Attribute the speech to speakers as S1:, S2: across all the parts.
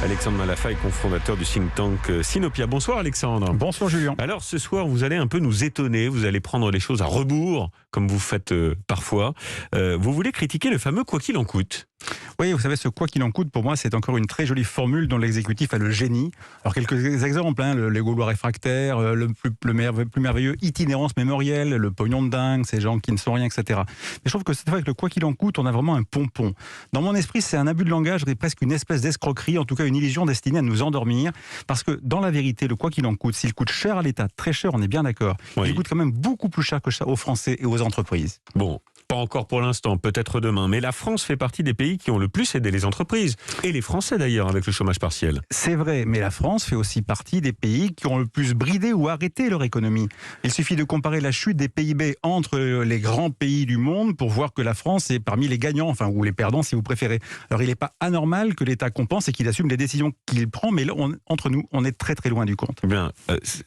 S1: Alexandre Malafaye, cofondateur du think tank Sinopia. Bonsoir Alexandre.
S2: Bonsoir Julien.
S1: Alors ce soir, vous allez un peu nous étonner, vous allez prendre les choses à rebours, comme vous faites parfois. Vous voulez critiquer le fameux « quoi qu'il en coûte ».
S2: Oui, vous savez, ce quoi qu'il en coûte, pour moi, c'est encore une très jolie formule dont l'exécutif a le génie. Alors, quelques exemples, les Gaulois réfractaires, le plus merveilleux, itinérance mémorielle, le pognon de dingue, ces gens qui ne sont rien, etc. Mais je trouve que cette fois, avec le quoi qu'il en coûte, on a vraiment un pompon. Dans mon esprit, c'est un abus de langage et presque une espèce d'escroquerie, en tout cas une illusion destinée à nous endormir. Parce que, dans la vérité, le quoi qu'il en coûte, s'il coûte cher à l'État, très cher, on est bien d'accord,
S1: oui.
S2: Il coûte quand même beaucoup plus cher que ça aux Français et aux entreprises.
S1: Bon. Pas encore pour l'instant, peut-être demain. Mais la France fait partie des pays qui ont le plus aidé les entreprises. Et les Français d'ailleurs, avec le chômage partiel.
S2: C'est vrai, mais la France fait aussi partie des pays qui ont le plus bridé ou arrêté leur économie. Il suffit de comparer la chute des PIB entre les grands pays du monde pour voir que la France est parmi les gagnants, ou les perdants si vous préférez. Alors il n'est pas anormal que l'État compense et qu'il assume les décisions qu'il prend, mais là, entre nous, on est très très loin du compte.
S1: Eh bien,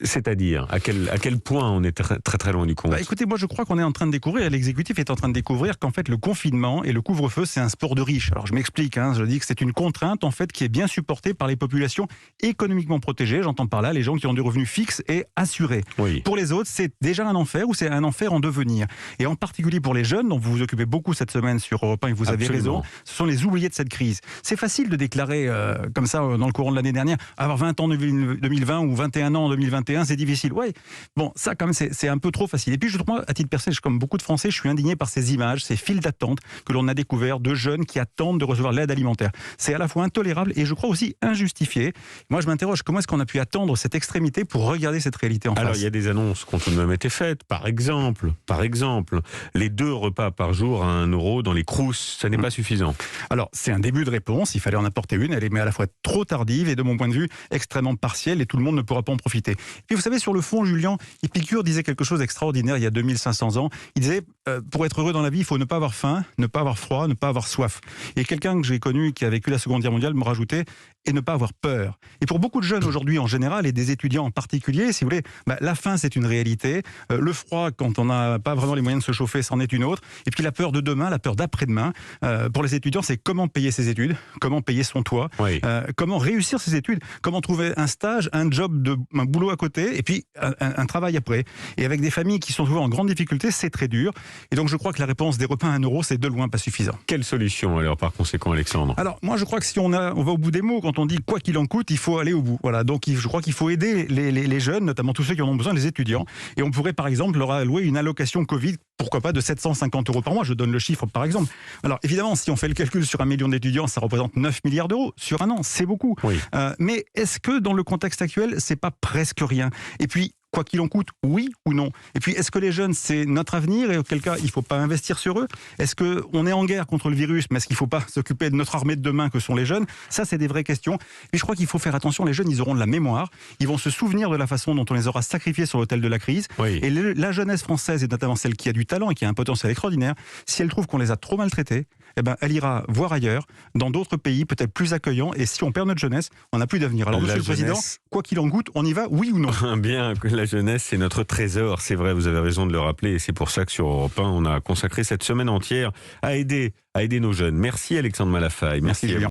S1: c'est-à-dire, à quel point on est très très, très loin du compte?
S2: Écoutez, moi je crois qu'on est en train de découvrir, l'exécutif est en train de découvrir qu'en fait le confinement et le couvre-feu c'est un sport de riches. Alors je m'explique, je dis que c'est une contrainte en fait qui est bien supportée par les populations économiquement protégées, j'entends par là les gens qui ont des revenus fixes et assurés.
S1: Oui.
S2: Pour les autres c'est déjà un enfer ou c'est un enfer en devenir. Et en particulier pour les jeunes dont vous vous occupez beaucoup cette semaine sur Europe 1 et vous avez raison, ce sont les oubliés de cette crise. C'est facile de déclarer comme ça dans le courant de l'année dernière, avoir 20 ans en 2020 ou 21 ans en 2021 c'est difficile. Ouais. Bon ça quand même c'est un peu trop facile. Et puis je trouve à titre personnel, comme beaucoup de Français, je suis indigné par ces images, ces files d'attente que l'on a découvert de jeunes qui attendent de recevoir l'aide alimentaire. C'est à la fois intolérable et je crois aussi injustifié. Moi je m'interroge, comment est-ce qu'on a pu attendre cette extrémité pour regarder cette réalité en face?
S1: Alors il y a des annonces qui ont tout de même été faites. Par exemple, les 2 repas par jour à 1 € dans les Crous, ça n'est pas suffisant.
S2: Alors c'est un début de réponse, il fallait en apporter une, elle est mais à la fois trop tardive et de mon point de vue extrêmement partielle et tout le monde ne pourra pas en profiter. Puis vous savez, sur le fond, Julien, Épicure disait quelque chose d'extraordinaire il y a 2500 ans. Il disait, pour être heureux dans la vie, il faut ne pas avoir faim, ne pas avoir froid, ne pas avoir soif. Et quelqu'un que j'ai connu qui a vécu la Seconde Guerre mondiale me rajoutait, et ne pas avoir peur. Et pour beaucoup de jeunes aujourd'hui en général, et des étudiants en particulier, si vous voulez, la faim c'est une réalité, le froid quand on n'a pas vraiment les moyens de se chauffer, c'en est une autre, et puis la peur de demain, la peur d'après-demain, pour les étudiants c'est comment payer ses études, comment payer son toit,
S1: oui.
S2: Comment réussir ses études, comment trouver un stage, un job, un boulot à côté, et puis un travail après. Et avec des familles qui sont souvent en grande difficulté, c'est très dur. Et donc je crois que la réponse des repas à 1 €, c'est de loin pas suffisant.
S1: Quelle solution alors par conséquent, Alexandre?
S2: Alors moi je crois que si on va au bout des mots, quand on dit quoi qu'il en coûte, il faut aller au bout. Voilà, donc je crois qu'il faut aider les jeunes, notamment tous ceux qui en ont besoin, les étudiants. Et on pourrait par exemple leur allouer une allocation Covid, pourquoi pas de 750 € par mois, je donne le chiffre par exemple. Alors évidemment, si on fait le calcul sur 1 million d'étudiants, ça représente 9 milliards d'euros sur un an, c'est beaucoup.
S1: Oui.
S2: Mais est-ce que dans le contexte actuel, c'est pas presque rien? Et puis, quoi qu'il en coûte, oui ou non? Et puis, est-ce que les jeunes, c'est notre avenir et auquel cas, il ne faut pas investir sur eux? Est-ce qu'on est en guerre contre le virus, mais est-ce qu'il ne faut pas s'occuper de notre armée de demain que sont les jeunes? Ça, c'est des vraies questions. Et je crois qu'il faut faire attention, les jeunes, ils auront de la mémoire, ils vont se souvenir de la façon dont on les aura sacrifiés sur l'autel de la crise.
S1: Oui.
S2: Et la jeunesse française, et notamment celle qui a du talent et qui a un potentiel extraordinaire, si elle trouve qu'on les a trop maltraités, elle ira voir ailleurs, dans d'autres pays, peut-être plus accueillants. Et si on perd notre jeunesse, on n'a plus d'avenir. Alors, Monsieur le Président, quoi qu'il en coûte, on y va, oui ou non?
S1: Bien, que la jeunesse, c'est notre trésor. C'est vrai, vous avez raison de le rappeler. Et c'est pour ça que sur Europe 1, on a consacré cette semaine entière à aider nos jeunes. Merci Alexandre Malafaye.
S2: Merci Julien.